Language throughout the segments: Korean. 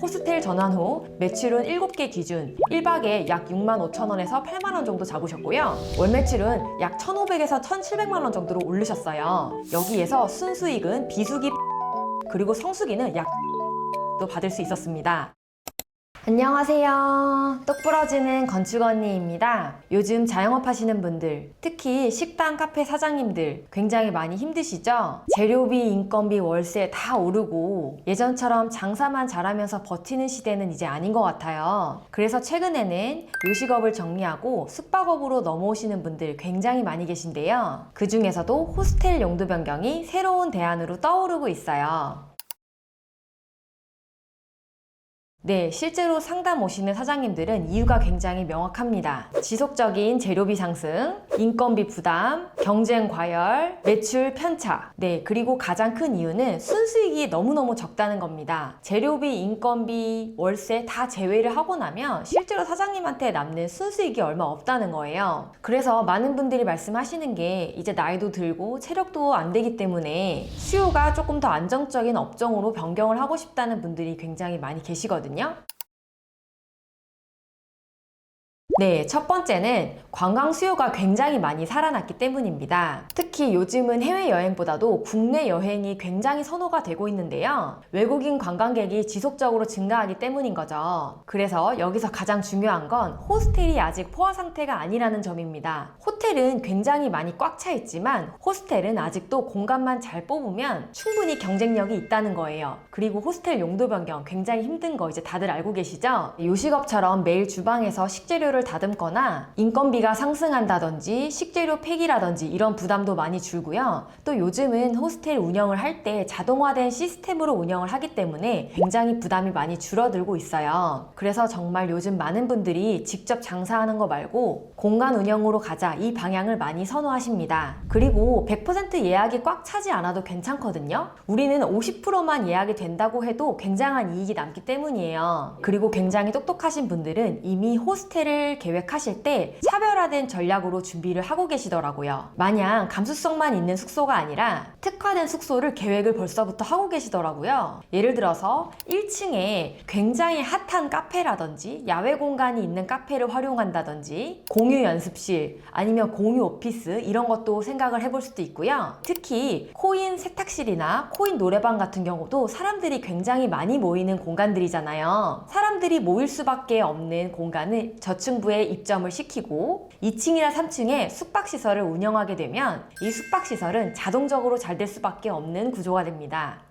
호스텔 전환 후 매출은 7개 기준 1박에 약 65,000원에서 8만원 정도 잡으셨고요. 월 매출은 약 1,500에서 1,700만원 정도로 오르셨어요. 여기에서 순수익은 비수기 그리고 성수기는 약 도 받을 수 있었습니다. 안녕하세요. 똑 부러지는 건축 언니입니다. 요즘 자영업 하시는 분들, 특히 식당, 카페 사장님들 굉장히 많이 힘드시죠? 재료비, 인건비, 월세 다 오르고 예전처럼 장사만 잘하면서 버티는 시대는 이제 아닌 것 같아요. 그래서 최근에는 요식업을 정리하고 숙박업으로 넘어오시는 분들 굉장히 많이 계신데요. 그 중에서도 호스텔 용도 변경이 새로운 대안으로 떠오르고 있어요. 네, 실제로 상담 오시는 사장님들은 이유가 굉장히 명확합니다. 지속적인 재료비 상승, 인건비 부담, 경쟁 과열, 매출 편차. 네, 그리고 가장 큰 이유는 순수익이 너무너무 적다는 겁니다. 재료비, 인건비, 월세 다 제외를 하고 나면 실제로 사장님한테 남는 순수익이 얼마 없다는 거예요. 그래서 많은 분들이 말씀하시는 게 이제 나이도 들고 체력도 안 되기 때문에 수요가 조금 더 안정적인 업종으로 변경을 하고 싶다는 분들이 굉장히 많이 계시거든요. 네, 첫 번째는 관광 수요가 굉장히 많이 살아났기 때문입니다. 특히 요즘은 해외여행보다도 국내 여행이 굉장히 선호가 되고 있는데요. 외국인 관광객이 지속적으로 증가하기 때문인 거죠. 그래서 여기서 가장 중요한 건 호스텔이 아직 포화 상태가 아니라는 점입니다. 호텔은 굉장히 많이 꽉 차 있지만 호스텔은 아직도 공간만 잘 뽑으면 충분히 경쟁력이 있다는 거예요. 그리고 호스텔 용도 변경 굉장히 힘든 거 이제 다들 알고 계시죠? 요식업처럼 매일 주방에서 식재료를 다듬거나 인건비가 상승한다든지 식재료 폐기라든지 이런 부담도 많이 줄고요. 또 요즘은 호스텔 운영을 할 때 자동화된 시스템으로 운영을 하기 때문에 굉장히 부담이 많이 줄어들고 있어요. 그래서 정말 요즘 많은 분들이 직접 장사하는 거 말고 공간 운영으로 가자 이 방향을 많이 선호하십니다. 그리고 100% 예약이 꽉 차지 않아도 괜찮거든요. 우리는 50%만 예약이 된다고 해도 굉장한 이익이 남기 때문이에요. 그리고 굉장히 똑똑하신 분들은 이미 호스텔을 계획하실 때 차별화된 전략으로 준비를 하고 계시더라고요. 마냥 감수성만 있는 숙소가 아니라 특화된 숙소를 계획을 벌써부터 하고 계시더라고요. 예를 들어서 1층에 굉장히 핫한 카페라든지 야외 공간이 있는 카페를 활용한다든지 공유 연습실 아니면 공유 오피스 이런 것도 생각을 해볼 수도 있고요. 특히 코인 세탁실이나 코인 노래방 같은 경우도 사람들이 굉장히 많이 모이는 공간들이잖아요. 사람들이 모일 수밖에 없는 공간을 저층부에 입점을 시키고 2층이나 3층에 숙박시설을 운영하게 되면 이 숙박시설은 자동적으로 잘 될 수밖에 없는 구조가 됩니다.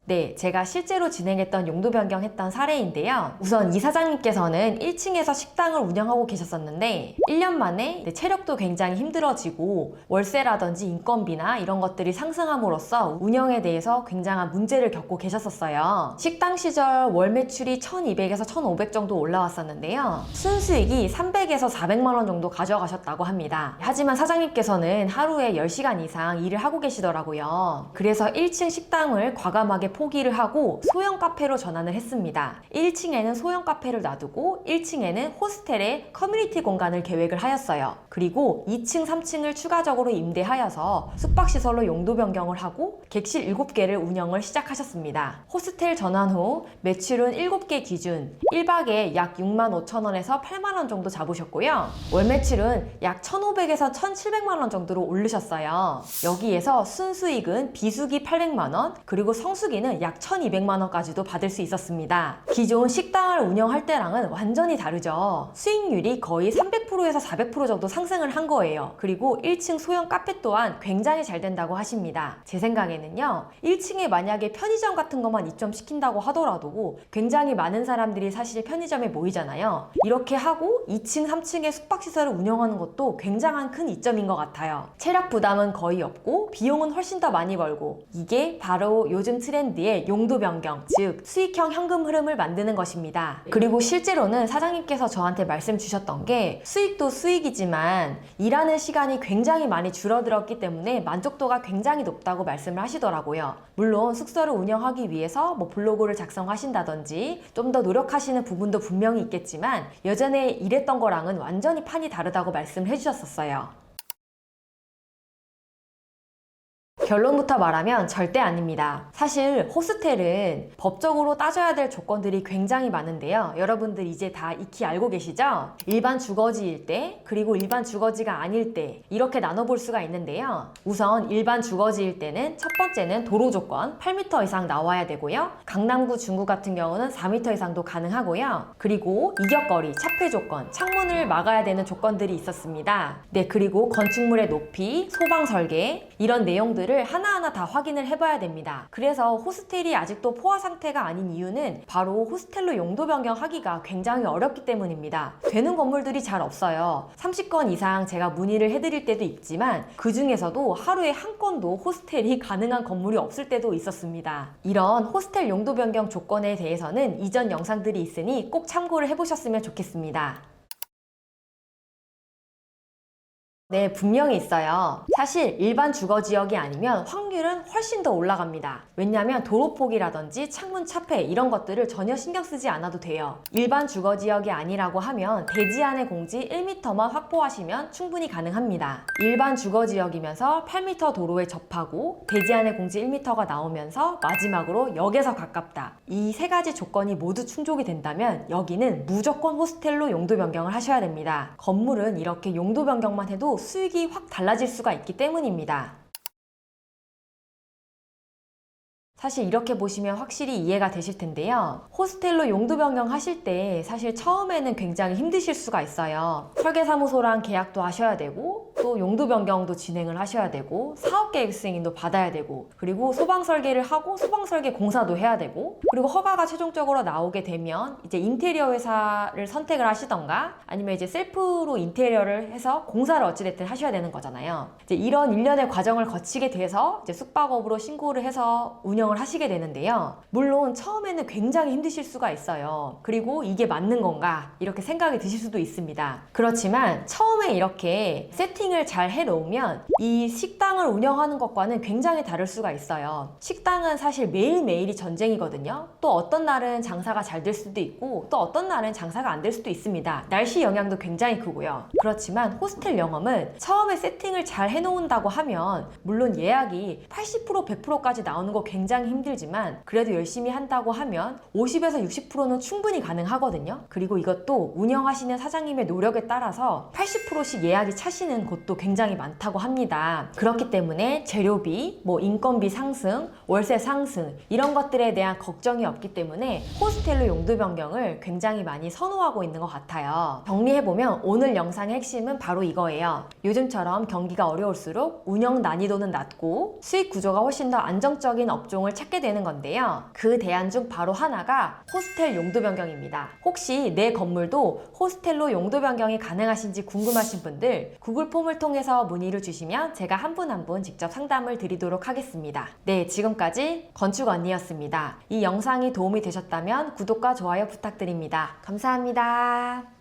네, 제가 실제로 진행했던 용도 변경했던 사례인데요. 우선 이 사장님께서는 1층에서 식당을 운영하고 계셨었는데 1년 만에 체력도 굉장히 힘들어지고 월세라든지 인건비나 이런 것들이 상승함으로써 운영에 대해서 굉장한 문제를 겪고 계셨었어요. 식당 시절 월 매출이 1,200에서 1,500 정도 올라왔었는데요. 순수익이 300에서 400만 원 정도 가져가셨다고 합니다. 하지만 사장님께서는 하루에 10시간 이상 일을 하고 계시더라고요. 그래서 1층 식당을 과감하게 포기를 하고 소형 카페로 전환을 했습니다. 1층에는 소형 카페를 놔두고 1층에는 호스텔의 커뮤니티 공간을 계획을 하였어요. 그리고 2층, 3층을 추가적으로 임대하여서 숙박시설로 용도 변경을 하고 객실 7개를 운영을 시작하셨습니다. 호스텔 전환 후 매출은 7개 기준 1박에 약 65,000원에서 8만원 정도 잡으셨고요. 월 매출은 약 1,500에서 1,700만원 정도로 오르셨어요. 여기에서 순수익은 비수기 800만원 그리고 성수기는 약 1,200만원까지도 받을 수 있었습니다. 기존 식당을 운영할 때랑은 완전히 다르죠. 수익률이 거의 300%에서 400% 정도 상승을 한 거예요. 그리고 1층 소형 카페 또한 굉장히 잘 된다고 하십니다. 제 생각에는요, 1층에 만약에 편의점 같은 것만 입점시킨다고 하더라도 굉장히 많은 사람들이 사실 편의점에 모이잖아요. 이렇게 하고 2층, 3층에 숙박시설을 운영하는 것도 굉장한 큰 이점인 것 같아요. 체력 부담은 거의 없고 비용은 훨씬 더 많이 벌고 이게 바로 요즘 트렌드의 용도 변경, 즉 수익형 현금 흐름을 만드는 것입니다. 그리고 실제로는 사장님께서 저한테 말씀 주셨던 게 수익도 수익이지만 일하는 시간이 굉장히 많이 줄어들었기 때문에 만족도가 굉장히 높다고 말씀을 하시더라고요. 물론 숙소를 운영하기 위해서 블로그를 작성하신다든지 좀 더 노력하시는 부분도 분명히 있겠지만 예전에 일했던 거랑은 완전히 판이 다르다고 말씀을 해주셨었어요. 결론부터 말하면 절대 아닙니다. 사실 호스텔은 법적으로 따져야 될 조건들이 굉장히 많은데요. 여러분들 이제 다 익히 알고 계시죠? 일반 주거지일 때, 그리고 일반 주거지가 아닐 때 이렇게 나눠볼 수가 있는데요. 우선 일반 주거지일 때는 첫 번째는 도로 조건 8m 이상 나와야 되고요. 강남구, 중구 같은 경우는 4m 이상도 가능하고요. 그리고 이격거리, 차폐 조건, 창문을 막아야 되는 조건들이 있었습니다. 네, 그리고 건축물의 높이, 소방 설계 이런 내용들을 하나하나 다 확인을 해봐야 됩니다. 그래서 호스텔이 아직도 포화 상태가 아닌 이유는 바로 호스텔로 용도 변경하기가 굉장히 어렵기 때문입니다. 되는 건물들이 잘 없어요. 30건 이상 제가 문의를 해드릴 때도 있지만 그 중에서도 하루에 한 건도 호스텔이 가능한 건물이 없을 때도 있었습니다. 이런 호스텔 용도 변경 조건에 대해서는 이전 영상들이 있으니 꼭 참고를 해보셨으면 좋겠습니다. 네, 분명히 있어요. 사실 일반 주거지역이 아니면 확률은 훨씬 더 올라갑니다. 왜냐하면 도로폭이라든지 창문 차폐 이런 것들을 전혀 신경 쓰지 않아도 돼요. 일반 주거지역이 아니라고 하면 대지 안의 공지 1m만 확보하시면 충분히 가능합니다. 일반 주거지역이면서 8m 도로에 접하고 대지 안의 공지 1m가 나오면서 마지막으로 역에서 가깝다. 이 세 가지 조건이 모두 충족이 된다면 여기는 무조건 호스텔로 용도 변경을 하셔야 됩니다. 건물은 이렇게 용도 변경만 해도 수익이 확 달라질 수가 있기 때문입니다. 사실 이렇게 보시면 확실히 이해가 되실 텐데요. 호스텔로 용도 변경하실 때 사실 처음에는 굉장히 힘드실 수가 있어요. 설계사무소랑 계약도 하셔야 되고 또 용도 변경도 진행을 하셔야 되고 사업계획 승인도 받아야 되고 그리고 소방 설계를 하고 소방 설계 공사도 해야 되고 그리고 허가가 최종적으로 나오게 되면 이제 인테리어 회사를 선택을 하시던가 아니면 이제 셀프로 인테리어를 해서 공사를 어찌됐든 하셔야 되는 거잖아요. 이제 이런 일련의 과정을 거치게 돼서 이제 숙박업으로 신고를 해서 운영을 하시게 되는데요. 물론 처음에는 굉장히 힘드실 수가 있어요. 그리고 이게 맞는 건가 이렇게 생각이 드실 수도 있습니다. 그렇지만 처음에 이렇게 세팅을 잘 해놓으면 이 식당을 운영하는 것과는 굉장히 다를 수가 있어요. 식당은 사실 매일매일이 전쟁이거든요. 또 어떤 날은 장사가 잘 될 수도 있고 또 어떤 날은 장사가 안 될 수도 있습니다. 날씨 영향도 굉장히 크고요. 그렇지만 호스텔 영업은 처음에 세팅을 잘 해놓는다고 하면 물론 예약이 80% 100%까지 나오는 거 굉장히 힘들지만 그래도 열심히 한다고 하면 50에서 60%는 충분히 가능하거든요. 그리고 이것도 운영하시는 사장님의 노력에 따라서 80%씩 예약이 차시는 곳도 굉장히 많다고 합니다. 그렇기 때문에 재료비, 인건비 상승, 월세 상승 이런 것들에 대한 걱정이 없기 때문에 호스텔로 용도 변경을 굉장히 많이 선호하고 있는 것 같아요. 정리해보면 오늘 영상의 핵심은 바로 이거예요. 요즘처럼 경기가 어려울수록 운영 난이도는 낮고 수익 구조가 훨씬 더 안정적인 업종을 찾게 되는 건데요. 그 대안 중 바로 하나가 호스텔 용도 변경입니다. 혹시 내 건물도 호스텔로 용도 변경이 가능하신지 궁금하신 분들 구글 폼을 통해서 문의를 주시면 제가 한 분 한 분 직접 상담을 드리도록 하겠습니다. 네, 지금까지 건축 언니였습니다. 이 영상이 도움이 되셨다면 구독과 좋아요 부탁드립니다. 감사합니다.